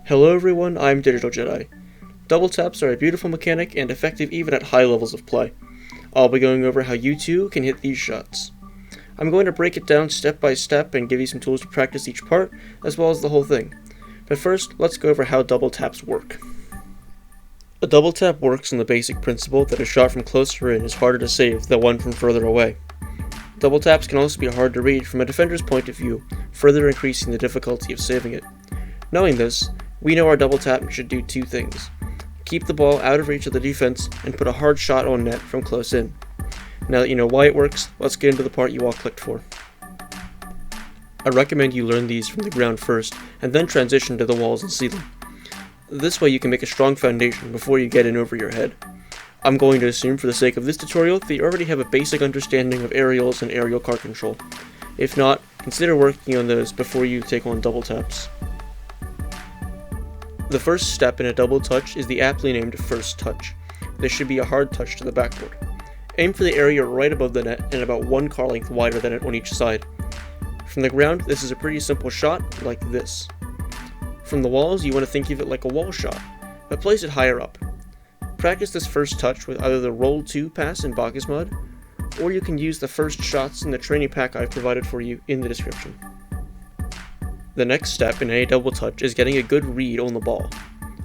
Hello everyone, I'm Digital Jedi. Double taps are a beautiful mechanic and effective even at high levels of play. I'll be going over how you too can hit these shots. I'm going to break it down step by step and give you some tools to practice each part, as well as the whole thing. But first, let's go over how double taps work. A double tap works on the basic principle that a shot from closer in is harder to save than one from further away. Double taps can also be hard to read from a defender's point of view, further increasing the difficulty of saving it. Knowing this, we know our double tap should do two things: keep the ball out of reach of the defense and put a hard shot on net from close in. Now that you know why it works, let's get into the part you all clicked for. I recommend you learn these from the ground first, and then transition to the walls and ceiling. This way you can make a strong foundation before you get in over your head. I'm going to assume for the sake of this tutorial that you already have a basic understanding of aerials and aerial card control. If not, consider working on those before you take on double taps. The first step in a double touch is the aptly named first touch. This should be a hard touch to the backboard. Aim for the area right above the net and about one car length wider than it on each side. From the ground, this is a pretty simple shot, like this. From the walls, you want to think of it like a wall shot, but place it higher up. Practice this first touch with either the Roll 2 pass in bakkesmod, or you can use the first shots in the training pack I've provided for you in the description. The next step in any double touch is getting a good read on the ball.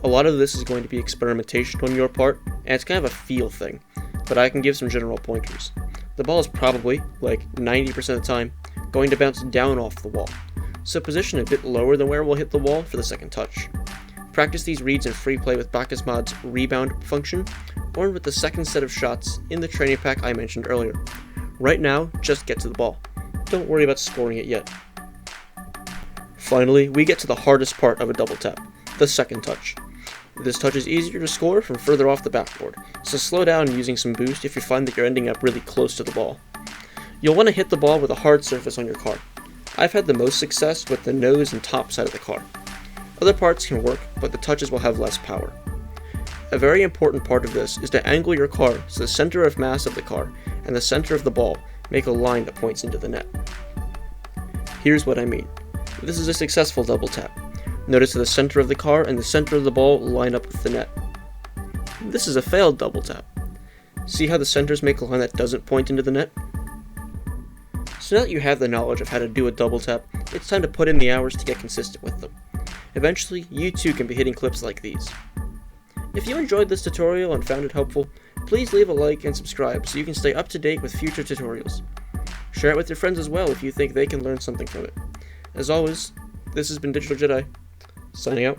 A lot of this is going to be experimentation on your part, and it's kind of a feel thing, but I can give some general pointers. The ball is probably, like 90% of the time, going to bounce down off the wall, so position a bit lower than where it will hit the wall for the second touch. Practice these reads in free play with bakkesmod's rebound function, or with the second set of shots in the training pack I mentioned earlier. Right now, just get to the ball. Don't worry about scoring it yet. Finally, we get to the hardest part of a double tap, the second touch. This touch is easier to score from further off the backboard, so slow down using some boost if you find that you're ending up really close to the ball. You'll want to hit the ball with a hard surface on your car. I've had the most success with the nose and top side of the car. Other parts can work, but the touches will have less power. A very important part of this is to angle your car so the center of mass of the car and the center of the ball make a line that points into the net. Here's what I mean. This is a successful double tap. Notice that the center of the car and the center of the ball line up with the net. This is a failed double tap. See how the centers make a line that doesn't point into the net? So now that you have the knowledge of how to do a double tap, it's time to put in the hours to get consistent with them. Eventually, you too can be hitting clips like these. If you enjoyed this tutorial and found it helpful, please leave a like and subscribe so you can stay up to date with future tutorials. Share it with your friends as well if you think they can learn something from it. As always, this has been Digital Jedi, signing out.